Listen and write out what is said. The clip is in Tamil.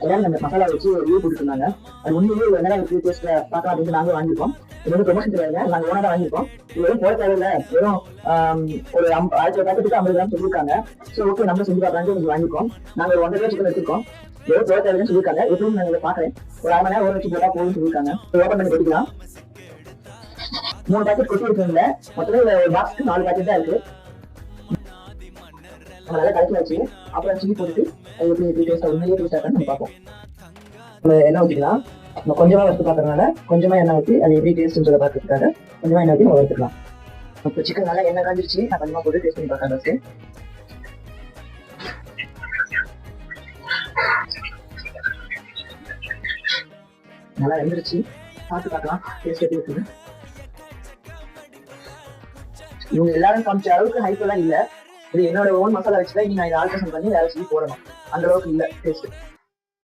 எல்லாரும் நம்ம மசாலா வச்சு ரிவ்யூ போட்டுருந்தாங்க. அது உண்மையிலேயே என்னடா இருக்கு டேஸ்ட்ல பார்க்கலாம் அப்படின்னு நாங்க வாங்கிருக்கோம். இது வந்து ப்ரொமோஷன் கிடையாது, நாங்க ஓனா தான் வாங்கிருக்கோம். இது வெறும் போட தேவையில்ல, வெறும் ஒரு 1000 பேக்கெட்டுக்கு 50 கிராம் சொல்லியிருக்காங்க. ஸோ ஓகே நம்ம செஞ்சு பார்க்கலான்ட்டு இன்னைக்கு வாங்கிருக்கோம். நாங்க ஒரு 1.5 கிலோ சிக்கன் வச்சிருக்கோம். வெறும் போட தேவைன்னு சொல்லியிருக்காங்க. எப்படின்னு நான் பாக்குறேன். ஒரு 1/2 மணி நேரம் ஊற வச்சு போட்டா போதும்னு சொல்லியிருக்காங்க. ஓப்பன் பண்ணி கொட்டிக்கலாம். 3 பேக்கெட் கொட்டி இருக்குங்க. மொத்தமே ஒரு பாக்ஸ்க்கு 4 பேக்கெட் தான் இருக்கு. நம்ம நல்லா கலக்கி வச்சு அப்புறம் சில்லி போட்டுட்டு அது எப்படி டேஸ்டா உண்மையிலேயே டேஸ்டா இருக்கான்னு நம்ம பார்ப்போம். நம்ம எண்ணெய் ஊற்றிக்கலாம். நம்ம கொஞ்சமா வறுத்து பார்க்கறதுனால கொஞ்சமா எண்ணெய் ஊற்றி அது எப்படி டேஸ்ட்னு சொல்ல பார்க்கறதுக்காக கொஞ்சமா எண்ணெய் ஊற்றி நம்ம வறுத்துக்கலாம். இப்போ சிக்கன் நல்லா எண்ணெய் காஞ்சிருச்சு. நான் கொஞ்சமா போட்டு டேஸ்ட் பண்ணி பார்க்கறேன் ஃபர்ஸ்ட். நல்லா வெந்துருச்சு. பார்த்து பார்க்கலாம் டேஸ்ட் எப்படி இருக்குது. இவங்க எல்லாரும் காமிச்ச அளவுக்கு ஹைப் எல்லாம் இல்ல. இது என்னோட ஓன் மசாலா வச்சுதான் இனி நான் இதை ஆல்ட்ரேஷன் பண்ணி வேலை சொல்லி போடணும். அந்த அளவுக்கு இல்ல டேஸ்ட்.